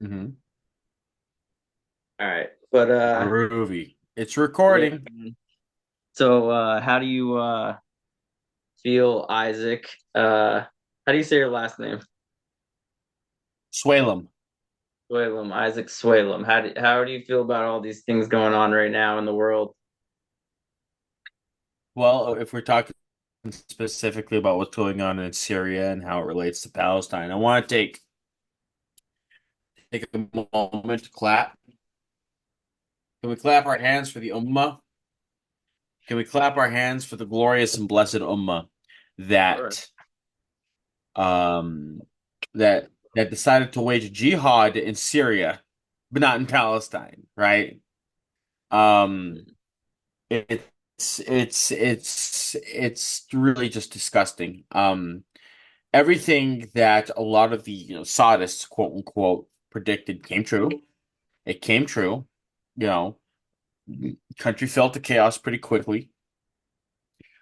Mm-hmm. All right. But Groovy. It's yeah. recording. So how do you feel, Isaac? How do you say your last name? Sweilem. Sweilem, Isaac Sweilem. How do you feel about all these things going on right now in the world? Well, if we're talking specifically about what's going on in Syria and how it relates to Palestine, I want to take a moment to clap. Can we clap our hands for the Ummah? Can we clap our hands for the glorious and blessed Ummah Sure. that um that decided to wage jihad in Syria, but not in Palestine, right? Um, it's really just disgusting. Everything that a lot of the sodists, quote unquote, predicted came true. It came true. You know, country fell to chaos pretty quickly.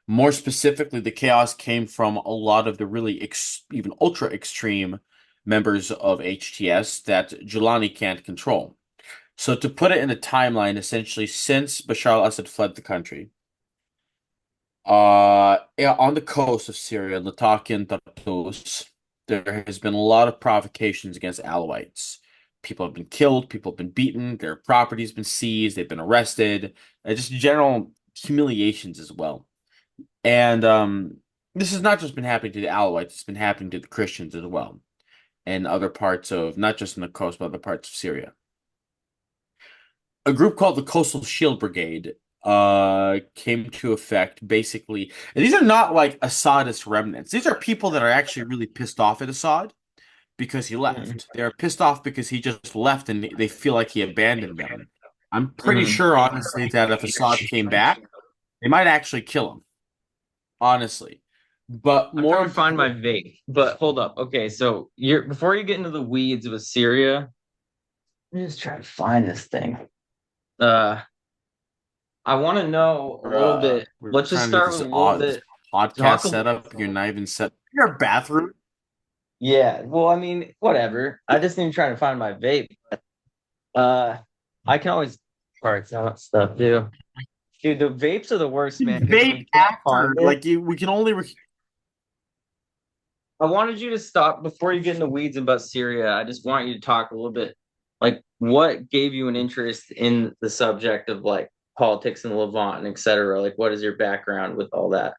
More specifically, the chaos came from a lot of the really even ultra extreme members of HTS that Julani can't control. So to put it in a timeline, essentially since Bashar al-Assad fled the country, yeah, on the coast of Syria, Latakia and Tartus, there has been a lot of provocations against Alawites. People have been killed, people have been beaten, their property's been seized, they've been arrested, just general humiliations as well. And this has not just been happening to the Alawites, it's been happening to the Christians as well, and other parts of, not just in the coast, but other parts of Syria. A group called the Coastal Shield Brigade came to effect basically. And these are not like Assadist remnants. These are people that are actually really pissed off at Assad because he Mm-hmm. left. They're pissed off because he just left and they feel like he abandoned them. I'm pretty Mm-hmm. sure, honestly, that if Assad came back, they might actually kill him, honestly. But I'm more trying to find my important, vape, but hold up. Okay, so you're before you get into the weeds with Syria, let me just try to find this thing. Uh, I want to know a little bit. we're Let's just trying to do start with this a little odd this bit. podcast Talk a setup. You're not even set. Your bathroom. Yeah, well, I mean, whatever. I just need to try to find my vape. Uh, I can always parts out stuff too. Dude, the vapes are the worst, man, because when Vape you can't find after, it, like we can only I wanted you to stop before you get in the weeds about Syria. I just want you to talk a little bit, like, what gave you an interest in the subject of like politics in Levant and et cetera? Like, what is your background with all that?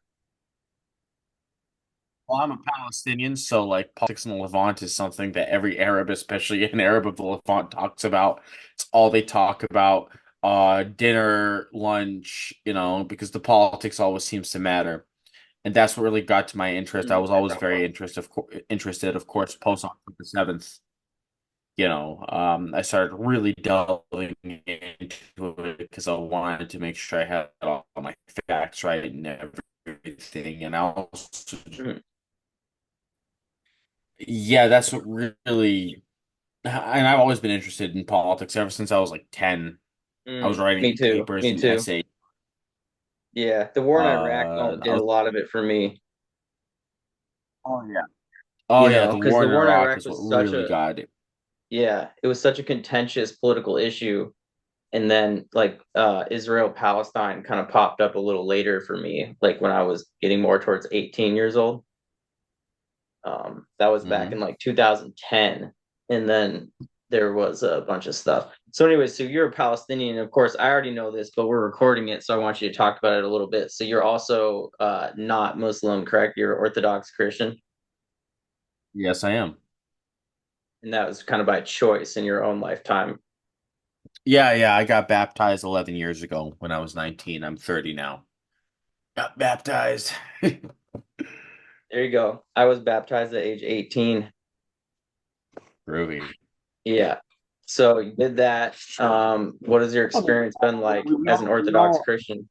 well, I'm a Palestinian, so like politics in the Levant is something that every Arab, especially an Arab of the Levant, talks about. It's all they talk about. Dinner, lunch, because the politics always seems to matter. And that's what really got to my interest. I was always very interested, of course, post October 7th. I started really delving into it because I wanted to make sure I had all my facts right and everything. And I also, Mhm. yeah, that's what really, and I've always been interested in politics ever since I was like 10. I was Me writing too. papers Me and too. essays. Yeah, the war in Iraq I did a was, lot of it for me, oh yeah. Oh yeah, the because war the in war in Iraq Iraq is what was such really a got it. yeah, it was such a contentious political issue. And then like Israel Palestine kind of popped up a little later for me, like when I was getting more towards 18 years old. That was back in Hmm. like 2010, and then there was a bunch of stuff. So anyway, so you're a Palestinian. Of course, I already know this, but we're recording it, so I want you to talk about it a little bit. So you're also not Muslim, correct? You're Orthodox Christian, Yes, I am. and that was kind of by choice in your own lifetime. Yeah, yeah, I got baptized 11 years ago when I was 19. I'm 30 now. Got baptized. There you go. I was baptized at age 18. Groovy. Yeah. So you did that. What has your experience been like as an We Orthodox all, Christian?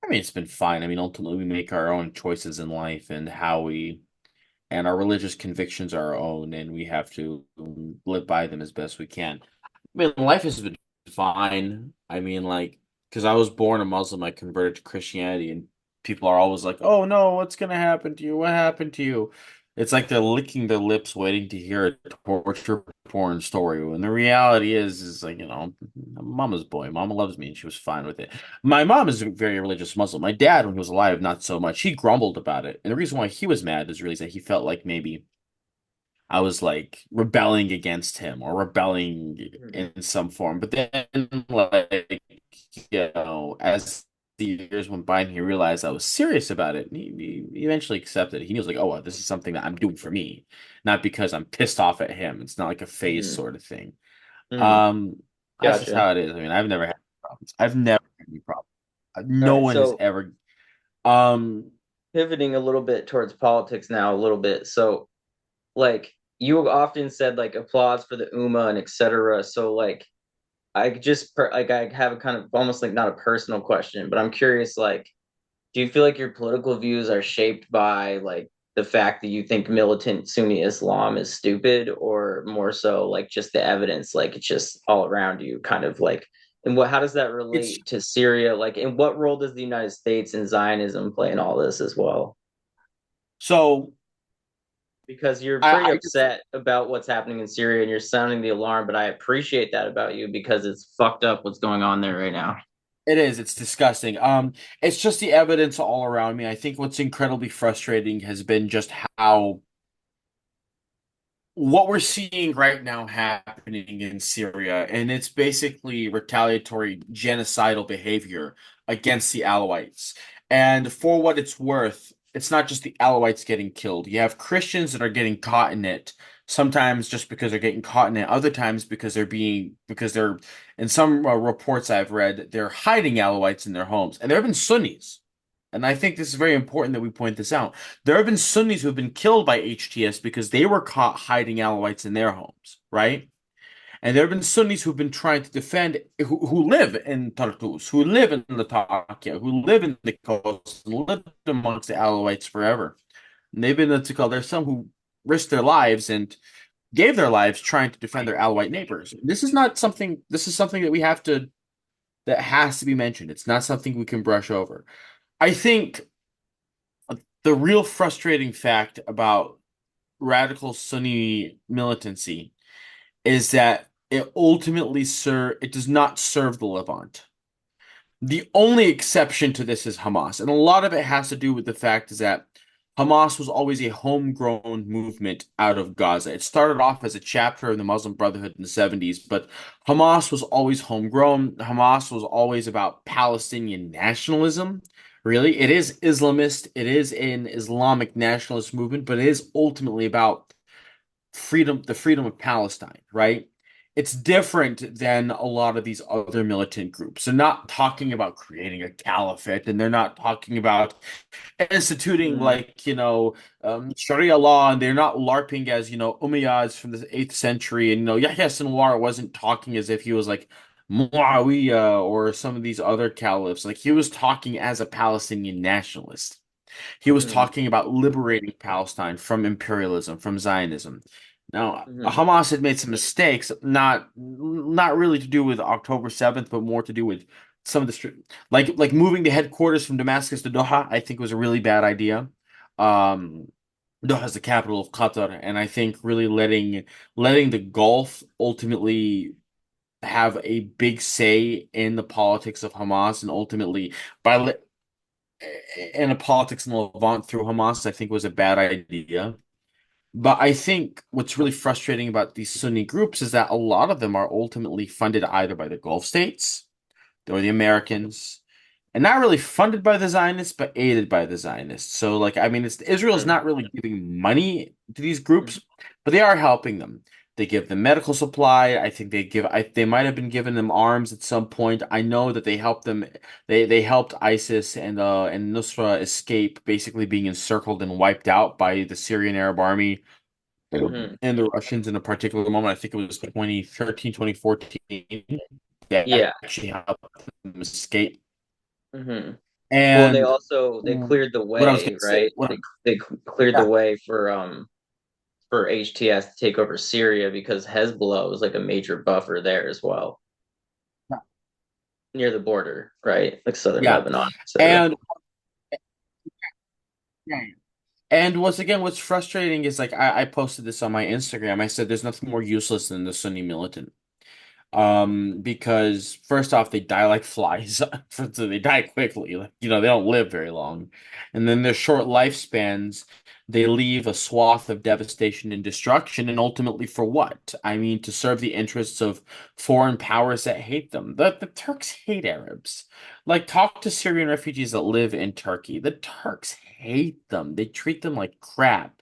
I mean, it's been fine. I mean, ultimately, we make our own choices in life and and our religious convictions are our own, and we have to live by them as best we can. I mean, life has been fine. I mean, like, because I was born a Muslim, I converted to Christianity, and people are always like, "Oh no, what's gonna happen to you? What happened to you?" It's like they're licking their lips waiting to hear a torture porn story. When the reality is like, I'm mama's boy. Mama loves me and she was fine with it. My mom is a very religious Muslim. My dad, when he was alive, not so much. He grumbled about it. And the reason why he was mad is really that he felt like maybe I was like rebelling against him or rebelling Mhm. in some form. But then, like, as the years went by and he realized I was serious about it, and he eventually accepted it. He was like, oh, well, this is something that I'm doing for me, not because I'm pissed off at him. It's not like a phase Mhm. sort of thing. Mhm. Um, that's just Gotcha. how it is. I mean, I've never had problems. I've never had any problems. All No right. one has So ever. Um, pivoting a little bit towards politics now, a little bit. So like you often said like applause for the Ummah and etc. So like like I have a kind of almost like not a personal question, but I'm curious like do you feel like your political views are shaped by like the fact that you think militant Sunni Islam is stupid, or more so like just the evidence, like it's just all around you, kind of like, and what, how does that it's relate to Syria? Like, and what role does the United States and Zionism play in all this as well? so Because you're pretty I just upset about what's happening in Syria and you're sounding the alarm, but I appreciate that about you because it's fucked up what's going on there right now. It is. It's disgusting. It's just the evidence all around me. I think what's incredibly frustrating has been just how what we're seeing right now happening in Syria, and it's basically retaliatory genocidal behavior against the Alawites. And for what it's worth, it's not just the Alawites getting killed. You have Christians that are getting caught in it, sometimes just because they're getting caught in it, other times because they're in some reports I've read, they're hiding Alawites in their homes. And there have been Sunnis. And I think this is very important that we point this out. There have been Sunnis who have been killed by HTS because they were caught hiding Alawites in their homes, right? And there have been Sunnis who've been trying to defend, who live in Tartus, who live in Latakia, who live in the coast, and lived amongst the Alawites forever. And they've been, what's it called, there's some who risked their lives and gave their lives trying to defend their Alawite neighbors. This is something that has to be mentioned. It's not something we can brush over. I think the real frustrating fact about radical Sunni militancy is that it does not serve the Levant. The only exception to this is Hamas, and a lot of it has to do with the fact is that Hamas was always a homegrown movement out of Gaza. It started off as a chapter of the Muslim Brotherhood in the 70s, but Hamas was always homegrown. Hamas was always about Palestinian nationalism. Really, it is Islamist. It is an Islamic nationalist movement, but it is ultimately about the freedom of Palestine, right? It's different than a lot of these other militant groups. They're not talking about creating a caliphate, and they're not talking about instituting Mm-hmm. like Sharia law, and they're not LARPing as Umayyads from the 8th century, and Yahya Sinwar wasn't talking as if he was like Muawiyah or some of these other caliphs. Like he was talking as a Palestinian nationalist. He was Mm-hmm. talking about liberating Palestine from imperialism, from Zionism. Now, Mm-hmm. Hamas had made some mistakes, not really to do with October 7th, but more to do with some of the like moving the headquarters from Damascus to Doha, I think was a really bad idea. Um, Doha is the capital of Qatar, and I think really letting the Gulf ultimately have a big say in the politics of Hamas, and ultimately by let and the politics in the Levant through Hamas, I think was a bad idea. But I think what's really frustrating about these Sunni groups is that a lot of them are ultimately funded either by the Gulf states or the Americans, and not really funded by the Zionists, but aided by the Zionists. So, like, I mean, Israel's not really giving money to these Mm-hmm. groups, but they are helping them. They give them medical supply. I think they might have been giving them arms at some point. I know that they helped them. They helped ISIS and Nusra escape, basically being encircled and wiped out by the Syrian Arab Army Mm-hmm. and the Russians in a particular moment. I think it was 2013, 2014. They Yeah. actually helped them escape. Mm-hmm. Well, And they cleared the what I was going way, to say, right? They cleared the yeah, way for HTS to take over Syria because Hezbollah was like a major buffer there as well, yeah, near the border, right? Like southern yeah. Lebanon, etc. And yeah, And what's frustrating is like I posted this on my Instagram. I said there's nothing more useless than the Sunni militant. Because first off, they die like flies. So they die quickly. Like, they don't live very long. And then their short lifespans, they leave a swath of devastation and destruction, and ultimately for what? I mean, to serve the interests of foreign powers that hate them. The Turks hate Arabs. Like, talk to Syrian refugees that live in Turkey. The Turks hate them. They treat them like crap.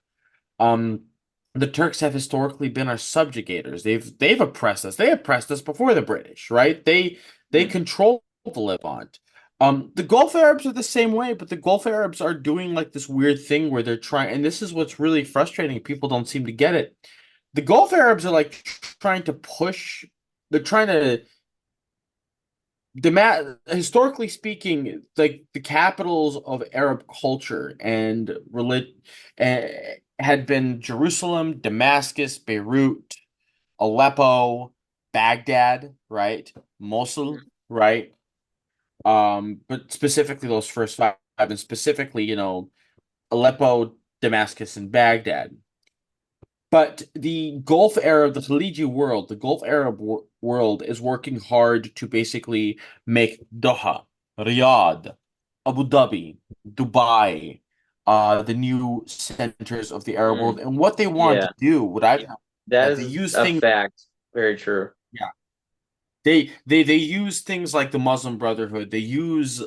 Um, the Turks have historically been our subjugators. They've oppressed us. They oppressed us before the British, right? They Mm. control the Levant. The Gulf Arabs are the same way, but the Gulf Arabs are doing like this weird thing where they're trying, and this is what's really frustrating. People don't seem to get it. The Gulf Arabs are like trying to push. They're trying to historically speaking, like the capitals of Arab culture and religion had been Jerusalem, Damascus, Beirut, Aleppo, Baghdad, right? Mosul, right? But specifically those first five, and specifically, Aleppo, Damascus, and Baghdad. But the Gulf Arab, the Khaliji world, the Gulf Arab world is working hard to basically make Doha, Riyadh, Abu Dhabi, Dubai, the new centers of the Arab world. Mm. And what they want to Yeah, do, what I've that they is use a things, fact. Very true. yeah, they use things like the Muslim Brotherhood. They use these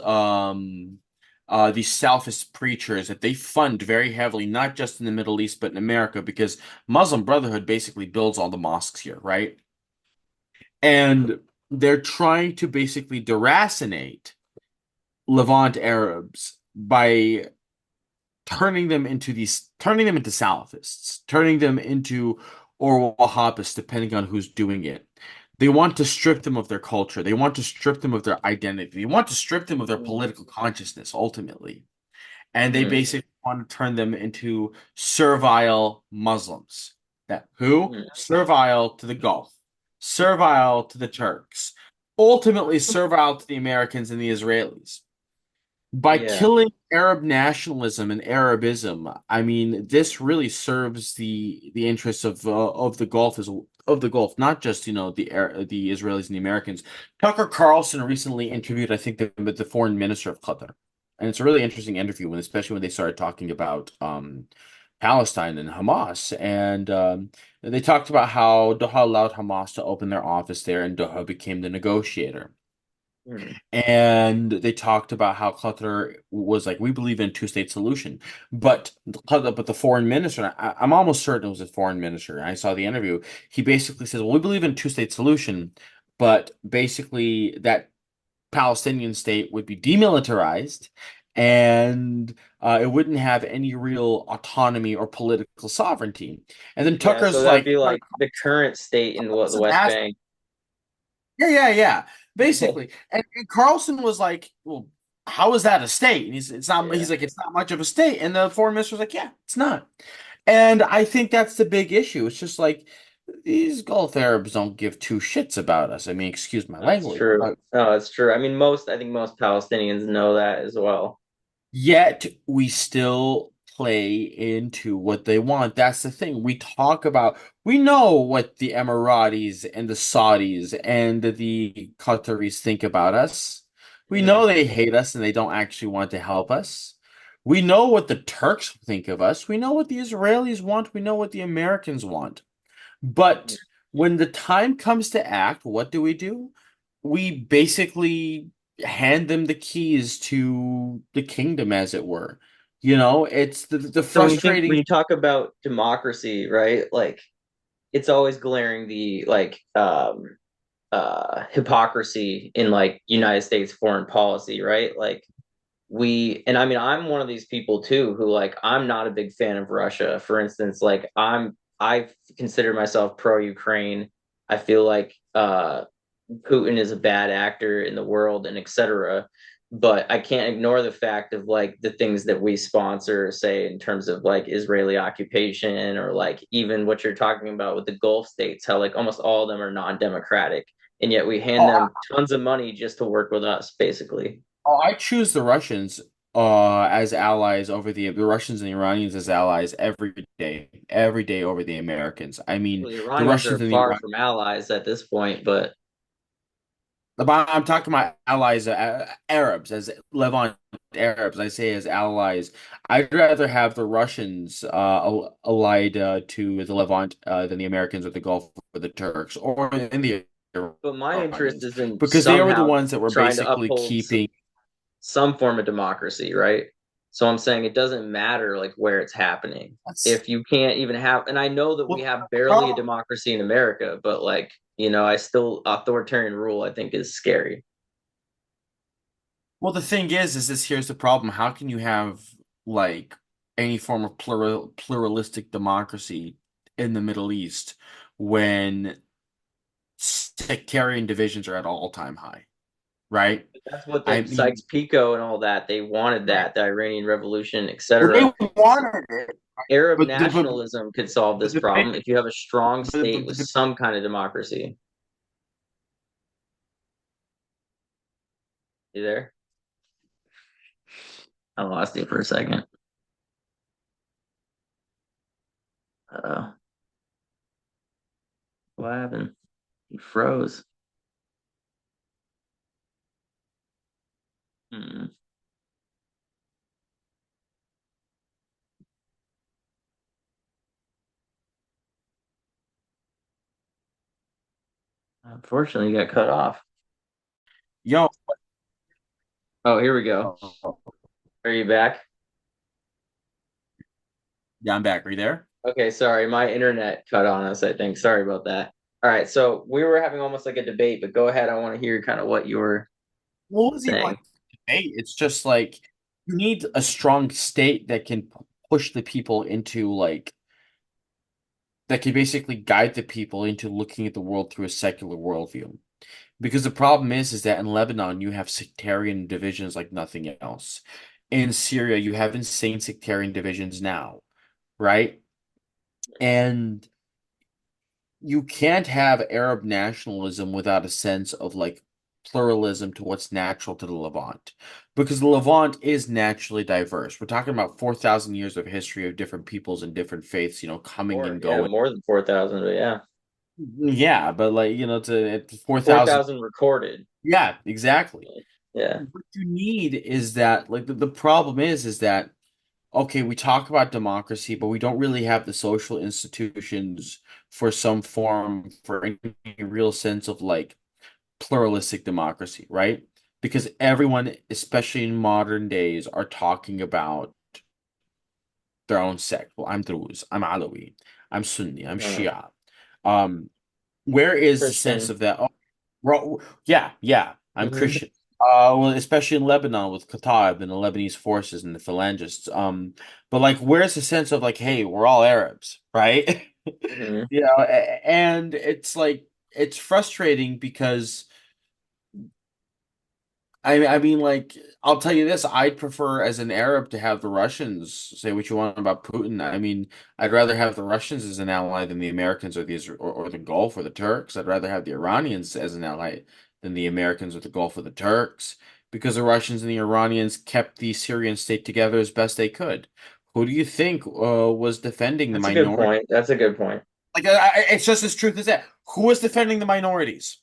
Salafist preachers that they fund very heavily, not just in the Middle East, but in America, because Muslim Brotherhood basically builds all the mosques here, right? And they're trying to basically deracinate Levant Arabs by turning them into Salafists, turning them into or Wahhabists, depending on who's doing it. They want to strip them of their culture. They want to strip them of their identity. They want to strip them of their political consciousness, ultimately. And they Mm. basically want to turn them into servile Muslims. That who? Mm. Servile to the Gulf, servile to the Turks, ultimately servile to the Americans and the Israelis. By Yeah, killing Arab nationalism and Arabism, I mean this really serves the interests of the Gulf as of the Gulf, not just the Israelis and the Americans. Tucker Carlson recently interviewed, I think, the foreign minister of Qatar, and it's a really interesting interview when, especially when they started talking about Palestine and Hamas, and they talked about how Doha allowed Hamas to open their office there, and Doha became the negotiator. mm. And they talked about how Qatar was like, we believe in a two-state solution. But the foreign minister, I'm almost certain it was a foreign minister. I saw the interview. He basically says, well, we believe in a two-state solution, but basically that Palestinian state would be demilitarized and it wouldn't have any real autonomy or political sovereignty. And then Yeah. So Tucker's that'd like, be like the current state in what the West Bank. yeah, yeah, yeah. Basically. And Carlson was like, well, how is that a state? And Yeah, he's like, it's not much of a state. And the foreign minister was like, yeah, it's not. And I think that's the big issue. It's just like these Gulf Arabs don't give two shits about us. I mean, excuse my that's language, true. but No, that's true. I mean, I think most Palestinians know that as well. yet we still play into what they want. That's the thing. We know what the Emiratis and the Saudis and the Qataris think about us. We Mm. know they hate us and they don't actually want to help us. We know what the Turks think of us. We know what the Israelis want. We know what the Americans want. But when the time comes to act, what do? We basically hand them the keys to the kingdom, as it were. It's the So when frustrating. you talk about democracy, right? Like it's always glaring the hypocrisy in like United States foreign policy, right? Like and I mean I'm one of these people too who like I'm not a big fan of Russia. For instance, like I consider myself pro Ukraine. I feel like Putin is a bad actor in the world and etc. But I can't ignore the fact of like the things that we sponsor, say in terms of like Israeli occupation or like even what you're talking about with the Gulf states, how like almost all of them are non-democratic, and yet we hand Oh, them tons of money just to work with us, basically. I choose the Russians as allies over the Russians and the Iranians as allies every day over the Americans. I mean, Well, the the Iranians Russians are and the far Iranians. from allies at this point, but I'm talking about allies, Arabs, as Levant Arabs. I say as allies. I'd rather have the Russians allied to the Levant than the Americans or the Gulf or the Turks or in the my interest Iranians, is in because they were the somehow ones that were trying to basically uphold keeping. some form of democracy, right? So I'm saying it doesn't matter like where it's happening. That's, If you can't even have, and I know that we well, have the barely a problem. democracy in America, but like, I still authoritarian rule I think is scary. Well, the thing is this here's the problem. How can you have like any form of pluralistic democracy in the Middle East when sectarian divisions are at all-time high, right? That's what I the mean, Sykes-Picot and all that, they wanted right. that, the Iranian Revolution, Well, etc. they wanted it, Arab but nationalism could solve but this the thing, problem if you have a strong state with but the some kind of democracy. You there? I lost you for a second. Uh, what happened? He froze. Hmm. Unfortunately, you got cut off. yo, Oh, here we go. Are you back? yeah, I'm back. Are you there? Okay, sorry, my internet cut on us, I think. Sorry about that. All right, so we were having almost like a debate, but go ahead. I want to hear kind of what you were What was even saying. like debate? It's just like you need a strong state that can push the people into like that can basically guide the people into looking at the world through a secular worldview. Because the problem is that in Lebanon you have sectarian divisions like nothing else. In Syria you have insane sectarian divisions now, right? And you can't have Arab nationalism without a sense of like pluralism to what's natural to the Levant. Because the Levant is naturally diverse. We're talking about 4,000 years of history of different peoples and different faiths, coming More, and yeah, going. more than 4,000, but yeah. Yeah, but like, it's 4,000. 4,000 recorded. Yeah, exactly. Yeah. What you need is that, like, the problem is that, okay, we talk about democracy, but we don't really have the social institutions for any real sense of like pluralistic democracy, right? Because everyone, especially in modern days, are talking about their own sect. Well, I'm Druze, I'm Alawi, I'm Sunni, I'm Uh, Shia. Um, where is the sense Christian. of that? Oh, yeah, yeah, I'm Hmm. Christian. Well, especially in Lebanon with Kataib and the Lebanese forces and the phalangists. But like, where's the sense of like, hey, we're all Arabs, right? Hmm. And it's like it's frustrating because I mean, like, I'll tell you this, I'd prefer as an Arab to have the Russians say what you want about Putin. I mean, I'd rather have the Russians as an ally than the Americans or the or the Gulf or the Turks. I'd rather have the Iranians as an ally than the Americans or the Gulf or the Turks, because the Russians and the Iranians kept the Syrian state together as best they could. Who do you think was defending the That's a good minority? point. That's a good point. Like, it's just as truth as that. Who was defending the minorities?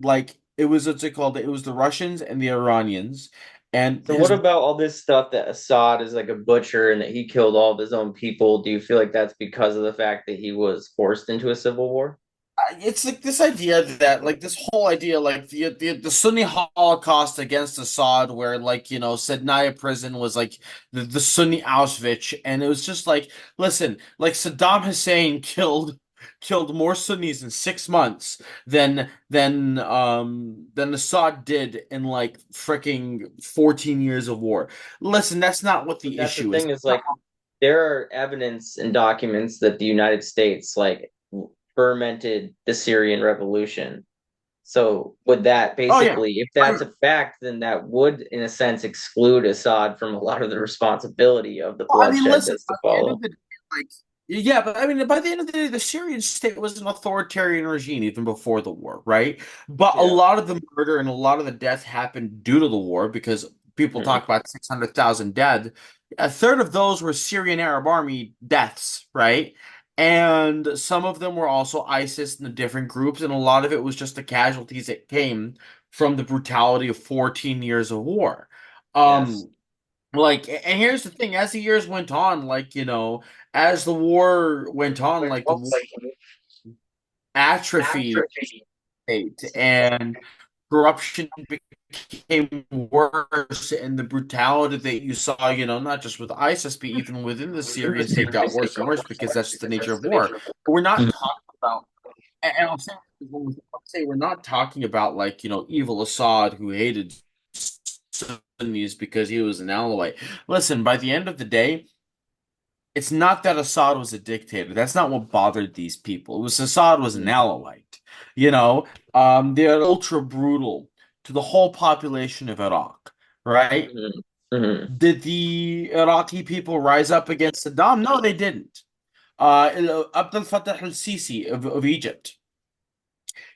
Like, it was what's it called? It was the Russians and the Iranians, and So what his. about all this stuff that Assad is like a butcher and that he killed all of his own people? Do you feel like that's because of the fact that he was forced into a civil war? It's like this idea that, like, this whole idea, like the Sunni Holocaust against Assad, where like Sednaya prison was like the Sunni Auschwitz, and it was just like, listen, like Saddam Hussein killed more Sunnis in 6 months than Assad did in like freaking 14 years of war. Listen, that's not what But the that's the issue is. thing is like there are evidence and documents that the United States like fermented the Syrian revolution. So would that Oh yeah. basically, if that's a fact, then that would, in a sense, exclude Assad from a lot of the responsibility of the Well, I mean, bloodshed listen, that's to by the end follow? of the day, like, yeah, but I mean, by the end of the day, the Syrian state was an authoritarian regime even before the war, right? But a Yeah. lot of the murder and a lot of the death happened due to the war because People Mhm. talk about 600,000 dead. A third of those were Syrian Arab Army deaths, right? And some of them were also ISIS and the different groups, and a lot of it was just the casualties that came from the brutality of 14 years of war. Yes. And here's the thing, as the years went on, as the war went on, like the war atrophied state and corruption became worse, and the brutality that you saw, not just with ISIS, but even within the Syrian state got worse and worse because that's just the nature of war. But we're not Mhm. talking about, and I'll say, when we say we're not talking about evil Assad who hated Sunnis because he was an Alawite. Listen, by the end of the day, it's not that Assad was a dictator. That's not what bothered these people. It was Assad was an Alawite. They're ultra brutal to the whole population of Iraq, right? Mhm. Mhm. Did the Iraqi people rise up against Saddam? No, they didn't. Abdel Fattah al-Sisi of Egypt.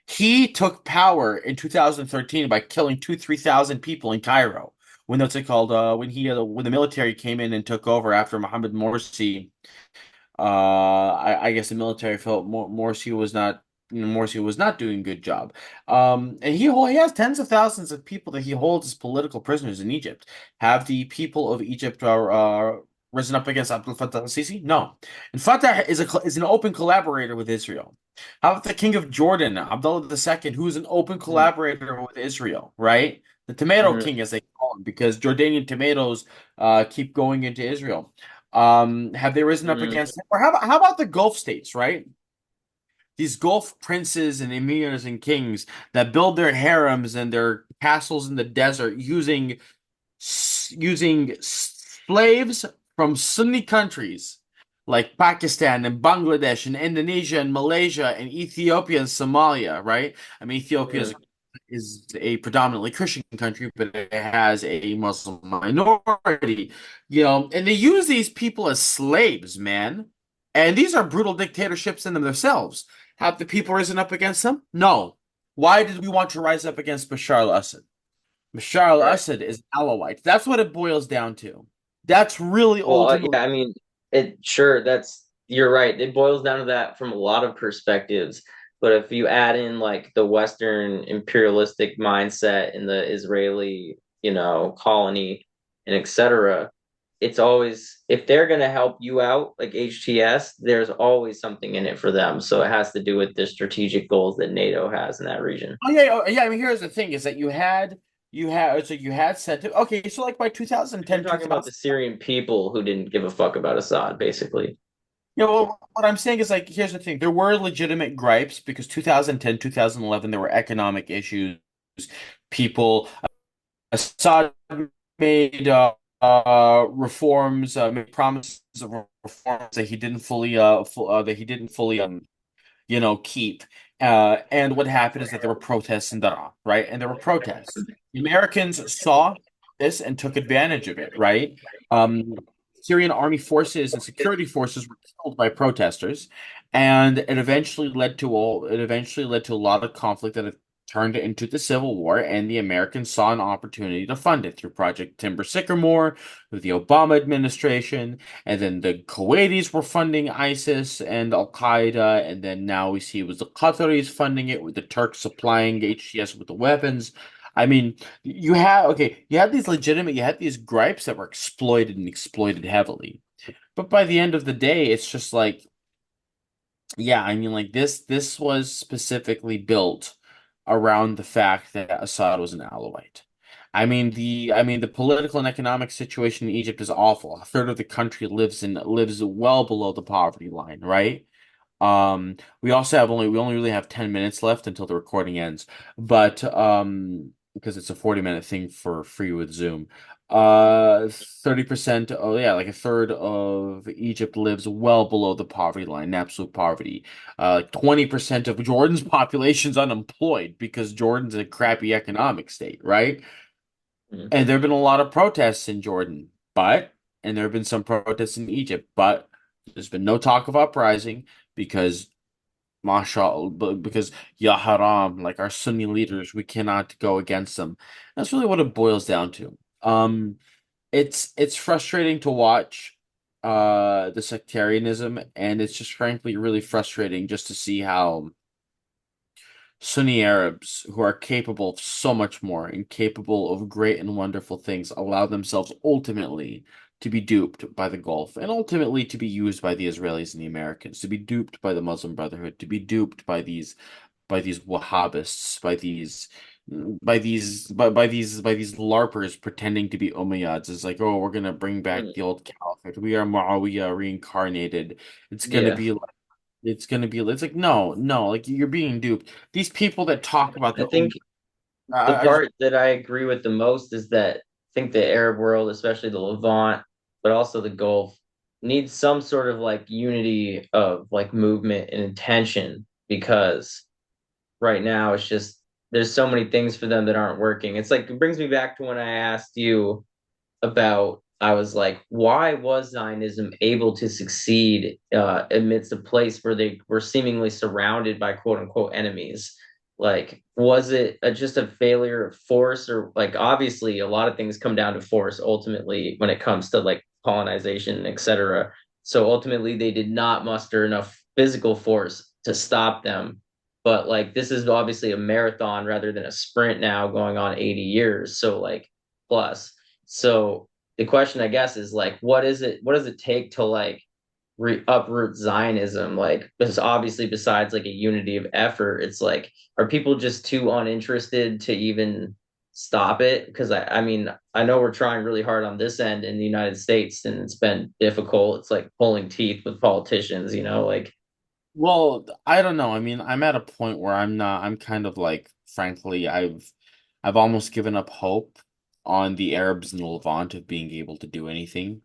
He took power in 2013 by killing 3,000 people in Cairo. What's it called? When the military came in and took over after Mohammed Morsi. I guess the military felt Morsi was not doing a good job. And he has tens of thousands of people that he holds as political prisoners in Egypt. Have the people of Egypt risen up against Abdel Fattah al-Sisi? No. And Fattah is an open collaborator with Israel. How about the King of Jordan, Abdullah II, who is an open Mhm. collaborator with Israel, right? The Tomato Mhm. King, as they call him, because Jordanian tomatoes keep going into Israel. Have they risen up Mhm. against him? Or how about the Gulf states, right? These Gulf princes and emirs and kings that build their harems and their castles in the desert using slaves from Sunni countries like Pakistan and Bangladesh and Indonesia and Malaysia and Ethiopia and Somalia, right? I mean, Ethiopia Mhm. is a predominantly Christian country, but it has a Muslim minority, and they use these people as slaves, man. And these are brutal dictatorships in them themselves. Have the people risen up against them? No. Why did we want to rise up against Bashar al-Assad? Bashar Right. al-Assad is Alawite. That's what it boils down to. That's really Well, ultimately. yeah, I mean, it sure that's you're right. It boils down to that from a lot of perspectives. But if you add in like the Western imperialistic mindset in the Israeli, colony and etc., it's always if they're gonna help you out, like HTS, there's always something in it for them. So it has to do with the strategic goals that NATO has in that region. Oh, yeah. I mean, here's the thing: is that you had sent it. Okay, so like by You're 2010, talking about the Syrian people who didn't give a fuck about Assad, basically. what I'm saying is like here's the thing: there were legitimate gripes because 2010, 2011, there were economic issues. People, Assad made reforms, made promises of reforms that he didn't fully keep. And what happened is that there were protests in Daraa, right? And there were protests. The Americans saw this and took advantage of it, right? Um, Syrian army forces and security forces were killed by protesters, and it eventually led to a lot of conflict that turned into the Civil War, and the Americans saw an opportunity to fund it through Project Timber Sycamore with the Obama administration. And then the Kuwaitis were funding ISIS and Al Qaeda, and then now we see it was the Qataris funding it with the Turks supplying HTS with the weapons. I mean, you had these gripes that were exploited and exploited heavily. But by the end of the day, it's just like, yeah, I mean, like this was specifically built around the fact that Assad was an Alawite. I mean the political and economic situation in Egypt is awful. A third of the country lives well below the poverty line, right? We only really have 10 minutes left until the recording ends. But because it's a 40-minute thing for free with Zoom. 30%, oh yeah, like a third of Egypt lives well below the poverty line, absolute poverty. 20% of Jordan's population's unemployed because Jordan's a crappy economic state, right? Mhm. And there have been a lot of protests in Jordan, and there have been some protests in Egypt, but there's been no talk of uprising because mashallah, because ya haram, like our Sunni leaders, we cannot go against them. That's really what it boils down to. Um, it's frustrating to watch the sectarianism, and it's just frankly really frustrating just to see how Sunni Arabs who are capable of so much more and capable of great and wonderful things allow themselves ultimately to be duped by the Gulf and ultimately to be used by the Israelis and the Americans, to be duped by the Muslim Brotherhood, to be duped by these Wahhabists, by these LARPers pretending to be Umayyads. It's like, oh, we're gonna bring back Mm, the old caliphate. We are Muawiyah reincarnated. It's gonna yeah. be like it's like no, no, like you're being duped. These people that talk about I the think the I just part that I agree with the most is that I think the Arab world, especially the Levant, but also the Gulf, needs some sort of like unity of like movement and intention because right now it's just there's so many things for them that aren't working. It's like it brings me back to when I asked you about I was like, why was Zionism able to succeed amidst a place where they were seemingly surrounded by quote unquote enemies? Like, was it just a failure of force, or like obviously a lot of things come down to force ultimately when it comes to like colonization, etc. So ultimately, they did not muster enough physical force to stop them. But like, this is obviously a marathon rather than a sprint now going on 80 years. So like, plus. So the question, I guess, is like, what does it take to like uproot Zionism? Like, because obviously, besides like a unity of effort, it's like, are people just too uninterested to even stop it? Because I mean, I know we're trying really hard on this end in the United States, and it's been difficult. It's like pulling teeth with politicians, like, well, I don't know. I mean, I'm at a point where I'm kind of like frankly, I've almost given up hope on the Arabs in the Levant of being able to do anything.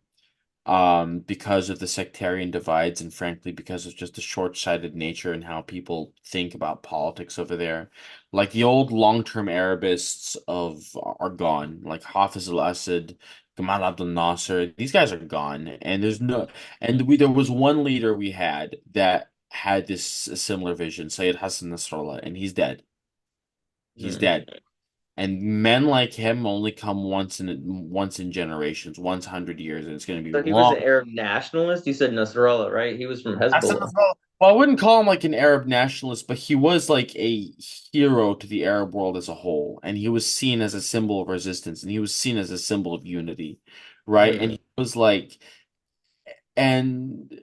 Because of the sectarian divides and frankly because of just the short-sighted nature and how people think about politics over there. Like the old long-term Arabists of are gone, like Hafiz al-Assad, Gamal Abdel Nasser, these guys are gone. And there was one leader we had that had this similar vision, Sayyid Hassan Nasrallah, and he's dead. He's hmm. dead. And men like him only come once in generations, once 100 years, and it's going to be So he was long. an Arab nationalist. You said Nasrallah, right? He was from I said Hezbollah. as well, I wouldn't call him like an Arab nationalist, but he was like a hero to the Arab world as a whole, and he was seen as a symbol of resistance, and he was seen as a symbol of unity, right? And Hmm. he was like, and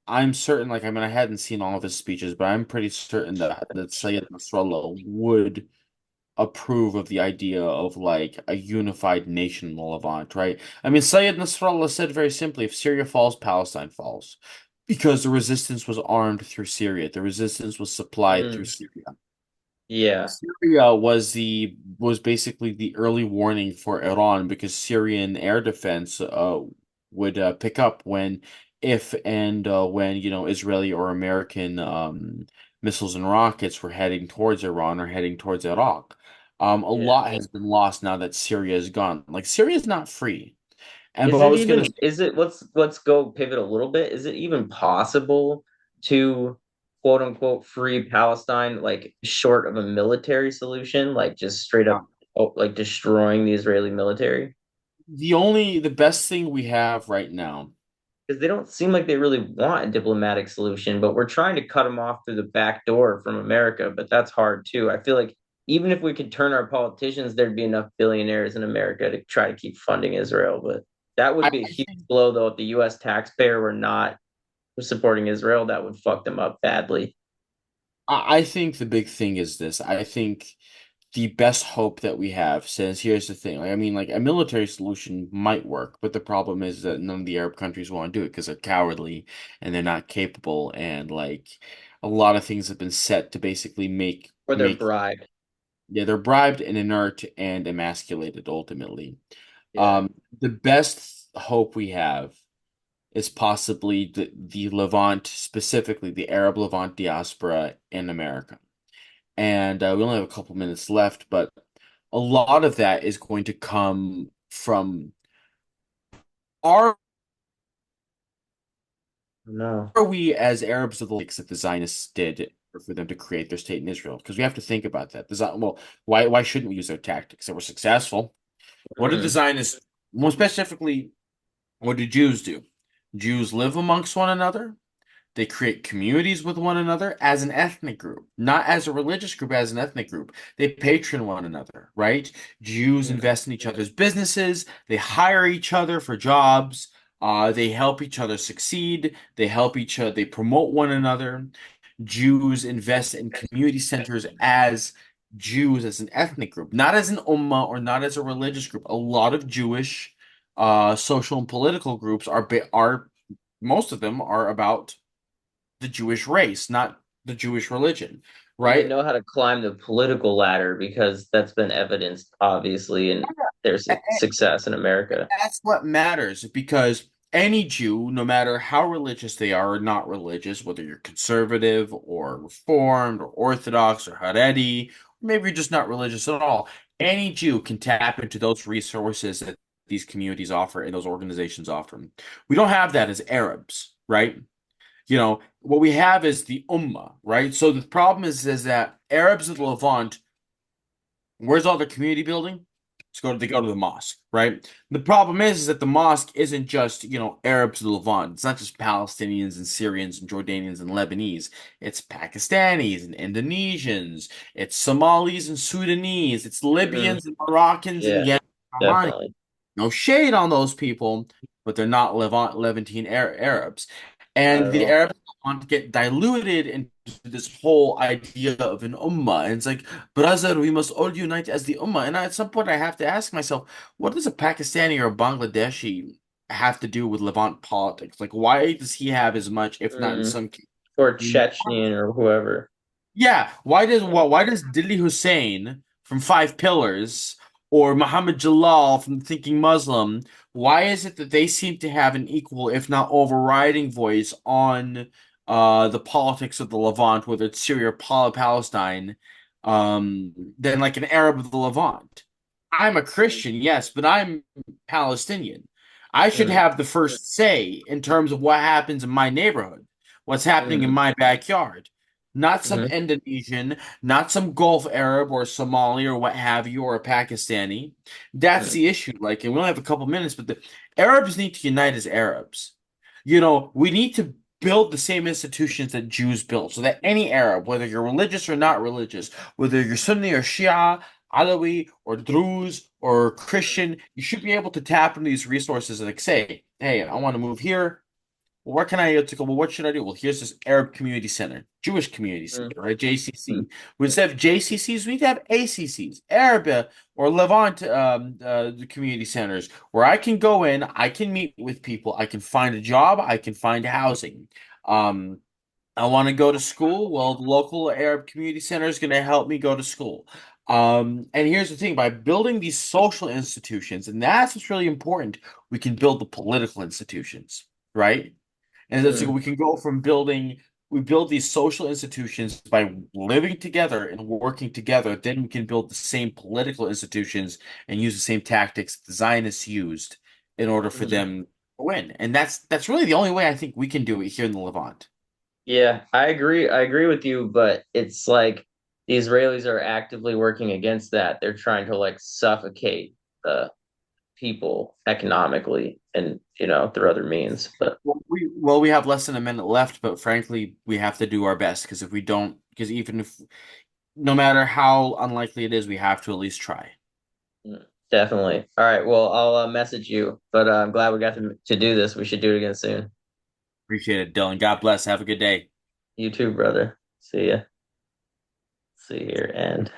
I'm certain, like, I mean, I hadn't seen all of his speeches, but I'm pretty certain that Sayyid Nasrallah would approve of the idea of like a unified nation in the Levant, right? I mean, Sayyid Nasrallah said very simply, if Syria falls, Palestine falls. Because the resistance was armed through Syria. The resistance was supplied through Mm. Syria. Yeah. Syria was basically the early warning for Iran because Syrian air defense would pick up when if and when Israeli or American missiles and rockets were heading towards Iran or heading towards Iraq. A Yeah. lot has been lost now that Syria is gone. Like Syria is not free. And but Is I it was gonna even, say is it, let's go pivot a little bit. Is it even possible to quote unquote free Palestine, like short of a military solution, like just straight up, oh, like destroying the Israeli military? the best thing we have right now. Because they don't seem like they really want a diplomatic solution, but we're trying to cut them off through the back door from America, but that's hard too. I feel like even if we could turn our politicians, there'd be enough billionaires in America to try to keep funding Israel, but that would I be a huge think blow though if the US taxpayer were not supporting Israel, that would fuck them up badly. I think the big thing is this. I think the best hope that we have says here's the thing. Like, I mean, like a military solution might work, but the problem is that none of the Arab countries want to do it because they're cowardly and they're not capable, and like a lot of things have been set to basically Or they're make bribed. yeah, they're bribed and inert and emasculated ultimately. Yeah. The best hope we have is possibly the Levant, specifically the Arab Levant diaspora in America. And we only have a couple minutes left, but a lot of that is going to come from are No. are we as Arabs of the lakes that the Zionists did for them to create their state in Israel? Because we have to think about that. Well, why shouldn't we use their tactics? They were successful. What do the Mm. Zionists, more specifically, what do Jews do? Jews live amongst one another. They create communities with one another as an ethnic group, not as a religious group, as an ethnic group. They patron one another, right? Jews Mm. invest in each other's businesses. They hire each other for jobs. They help each other succeed. They help each other. They promote one another. Jews invest in community centers as Jews, as an ethnic group, not as an ummah or not as a religious group. A lot of Jewish social and political groups are most of them are about the Jewish race, not the Jewish religion, And they right? know how to climb the political ladder because that's been evidenced, obviously, in their success in America. That's what matters because any Jew, no matter how religious they are or not religious, whether you're conservative or reformed or Orthodox or Haredi, or maybe you're just not religious at all, any Jew can tap into those resources that these communities offer and those organizations offer. We don't have that as Arabs, right? What we have is the Ummah, right? So the problem is that Arabs of the Levant, where's all the community building? They go to the mosque, right? The problem is that the mosque isn't just, Arabs of the Levant. It's not just Palestinians and Syrians and Jordanians and Lebanese. It's Pakistanis and Indonesians. It's Somalis and Sudanese. It's Mm. Libyans and Moroccans and Yeah, Yemenis. definitely. No shade on those people, but they're not Levantine Arabs. Not And at the all. Arabs want to get diluted into this whole idea of an ummah. And it's like, brother, we must all unite as the ummah. And at some point, I have to ask myself, what does a Pakistani or a Bangladeshi have to do with Levant politics? Like, why does he have as much, if not in Mm. some cases? Or Chechenian or whoever. Yeah, why does Dilli Hussein from Five Pillars or Muhammad Jalal from Thinking Muslim, why is it that they seem to have an equal, if not overriding voice on the politics of the Levant, whether it's Syria or Palestine, than like an Arab of the Levant? I'm a Christian, yes, but I'm Palestinian. I should Mm. have the first say in terms of what happens in my neighborhood, what's happening in Mm. my backyard. Not some Hmm. Indonesian, not some Gulf Arab or Somali or what have you, or a Pakistani. That's Mm. the issue. Like, and we only have a couple minutes, but the Arabs need to unite as Arabs. We need to build the same institutions that Jews built so that any Arab, whether you're religious or not religious, whether you're Sunni or Shia, Alawi or Druze or Christian, you should be able to tap into these resources and like say, hey, I want to move here. Well, where can I go to go? Well, what should I do? Well, here's this Arab Community Center, Jewish Community Mm. Center, right? Mm. JCC. Instead of JCCs, we need to have ACCs, Arab or Levant the community centers, where I can go in, I can meet with people, I can find a job, I can find housing. Um, I want to go to school. Well, the local Arab Community Center is going to help me go to school. And here's the thing, by building these social institutions, and that's what's really important, we can build the political institutions, right? And that's like Mm. we build these social institutions by living together and working together. Then we can build the same political institutions and use the same tactics the Zionists used in order for Mm. them to win. And that's really the only way I think we can do it here in the Levant. Yeah, I agree. I agree with you, but it's like the Israelis are actively working against that. They're trying to like suffocate the people economically and through other means. But Well, we have less than a minute left, but frankly, we have to do our best because if we don't, because even if no matter how unlikely it is, we have to at least try. definitely. All right. Well, I'll message you, but I'm glad we got to do this. We should do it again soon. Appreciate it, Dylan. God bless. Have a good day. You too, brother. See ya. See you here. And.